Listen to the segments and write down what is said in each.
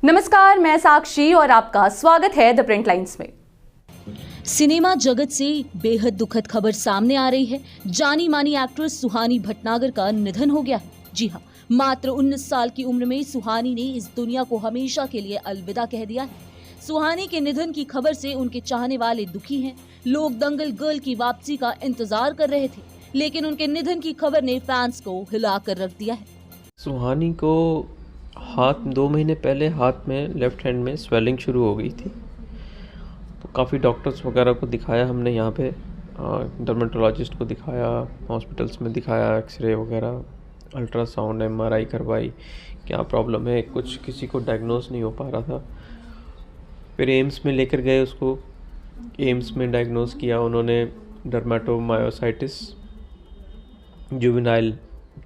नमस्कार, मैं साक्षी और आपका स्वागत है द प्रिंट लाइन्स में। सिनेमा जगत से बेहद दुखद खबर सामने आ रही है। जानी मानी एक्ट्रेस सुहानी भटनागर का निधन हो गया है। जी हाँ, मात्र 19 साल की उम्र में सुहानी ने इस दुनिया को हमेशा के लिए अलविदा कह दिया है। सुहानी के निधन की खबर से उनके चाहने वाले दुखी हैं। लोग दंगल गर्ल की वापसी का इंतजार कर रहे थे, लेकिन उनके निधन की खबर ने फैंस को हिला कर रख दिया है। सुहानी को 2 महीने पहले हाथ में लेफ़्ट हैंड में स्वेलिंग शुरू हो गई थी। तो काफ़ी डॉक्टर्स वगैरह को दिखाया हमने यहाँ पे, डर्मेटोलॉजिस्ट को दिखाया, हॉस्पिटल्स में दिखाया, एक्सरे वगैरह, अल्ट्रासाउंड, एमआरआई करवाई, क्या प्रॉब्लम है, कुछ किसी को डायग्नोस नहीं हो पा रहा था। फिर एम्स में लेकर गए उसको, एम्स में डायग्नोस किया उन्होंने डर्मेटोमायोसाइटिस जुवेनाइल,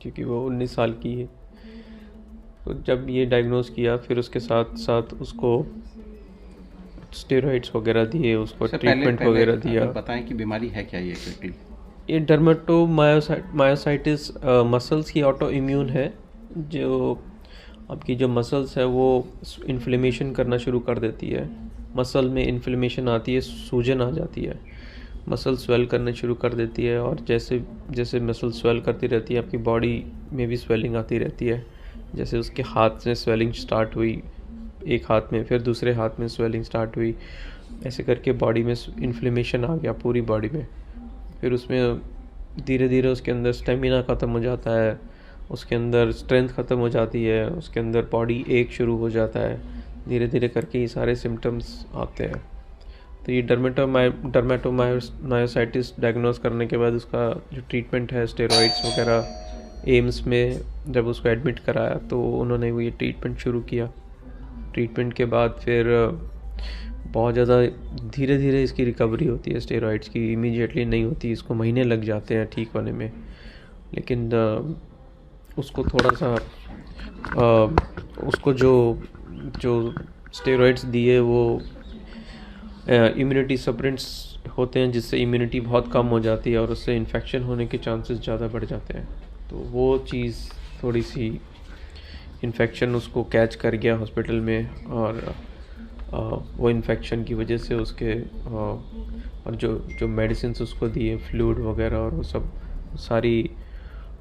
क्योंकि वो 19 साल की है। तो जब ये डायग्नोस किया फिर उसके साथ साथ उसको स्टेरॉइड्स वगैरह दिए, उसको ट्रीटमेंट वगैरह दिया। बताएं कि बीमारी है क्या ये एक्चुअली? ये डर्मेटोमायोसाइटिस मसल्स की ऑटो इम्यून है, जो आपकी जो मसल्स है वो इन्फ्लेमेशन करना शुरू कर देती है। मसल में इन्फ्लेमेशन आती है, सूजन आ जाती है, मसल स्वेल करने शुरू कर देती है, और जैसे जैसे मसल स्वेल करती रहती है आपकी बॉडी में भी स्वेलिंग आती रहती है। जैसे उसके हाथ में स्वेलिंग स्टार्ट हुई एक हाथ में, फिर दूसरे हाथ में स्वेलिंग स्टार्ट हुई, ऐसे करके बॉडी में इन्फ्लेमेशन आ गया पूरी बॉडी में। फिर उसमें धीरे धीरे उसके अंदर स्टेमिना ख़त्म हो जाता है, उसके अंदर स्ट्रेंथ ख़त्म हो जाती है, उसके अंदर बॉडी एक शुरू हो जाता है। धीरे धीरे करके ये सारे सिम्टम्स आते हैं। तो ये डर्मेटोमायोसाइटिस डायग्नोस करने के बाद उसका जो ट्रीटमेंट है, स्टेरॉइड्स वगैरह, एम्स में जब उसको एडमिट कराया तो उन्होंने वो ये ट्रीटमेंट शुरू किया। ट्रीटमेंट के बाद फिर बहुत ज़्यादा धीरे धीरे इसकी रिकवरी होती है। स्टेरॉइड्स की इमीडिएटली नहीं होती, इसको महीने लग जाते हैं ठीक होने में। लेकिन उसको थोड़ा सा उसको जो स्टेरॉइड्स दिए वो इम्यूनिटी सप्रेंट्स होते हैं, जिससे इम्यूनिटी बहुत कम हो जाती है और उससे इन्फेक्शन होने के चांसेस ज़्यादा बढ़ जाते हैं। तो वो चीज़ थोड़ी सी इन्फेक्शन उसको कैच कर गया हॉस्पिटल में, और वो इन्फेक्शन की वजह से उसके और जो मेडिसिन उसको दिए, फ्लूइड वगैरह, और वो सब सारी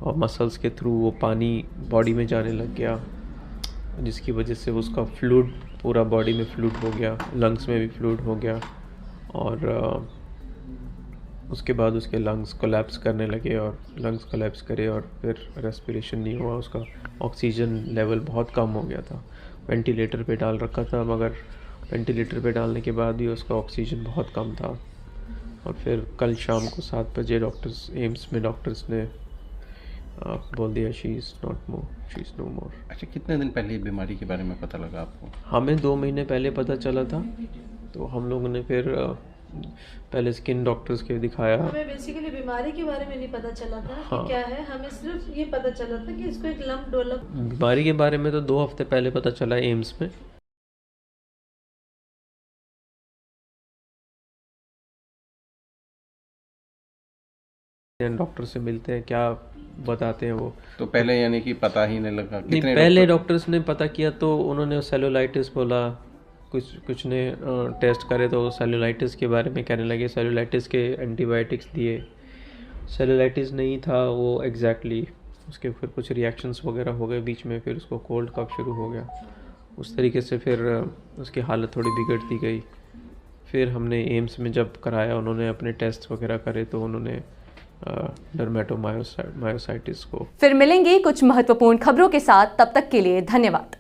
मसल्स के थ्रू वो पानी बॉडी में जाने लग गया, जिसकी वजह से उसका फ्लूइड पूरा बॉडी में फ्लूइड हो गया, लंग्स में भी फ्लूइड हो गया, और उसके बाद उसके लंग्स कोलैप्स करने लगे, और लंग्स कोलैप्स करे और फिर रेस्पिरेशन नहीं हुआ, उसका ऑक्सीजन लेवल बहुत कम हो गया था। वेंटिलेटर पे डाल रखा था, मगर वेंटिलेटर पे डालने के बाद भी उसका ऑक्सीजन बहुत कम था। और फिर कल शाम को 7 बजे एम्स में डॉक्टर्स ने बोल दिया शी इज़ नो मोर। अच्छा, कितने दिन पहले ये बीमारी के बारे में पता लगा आपको? हमें 2 महीने पहले पता चला था, तो हम लोगों ने फिर पहले स्किन डॉक्टर्स के दिखाया। हमें बेसिकली बीमारी के बारे में नहीं पता चला था हाँ। कि क्या है, हमें सिर्फ ये पता चला था कि इसको एक लंप डेवलप। बीमारी के बारे में तो 2 हफ्ते पहले पता चला एम्स में। डॉक्टर से मिलते हैं, क्या बताते हैं वो। तो पहले यानी कि पता ही नहीं लगा? नहीं, पहले डॉक्टर्स ने पता किया तो उन्होंने सेलुलाइटिस बोला, कुछ ने टेस्ट करे तो सेलुलाइटिस के बारे में कहने लगे, सेलुलाइटिस के एंटीबायोटिक्स दिए। सेलुलाइटिस नहीं था वो एग्जैक्टली, उसके फिर कुछ रिएक्शंस वगैरह हो गए बीच में, फिर उसको कोल्ड कफ शुरू हो गया। उस तरीके से फिर उसकी हालत थोड़ी बिगड़ती गई। फिर हमने एम्स में जब कराया, उन्होंने अपने टेस्ट वगैरह करे तो उन्होंने डर्मेटोमायोसाइटिस को। फिर मिलेंगे कुछ महत्वपूर्ण खबरों के साथ, तब तक के लिए धन्यवाद।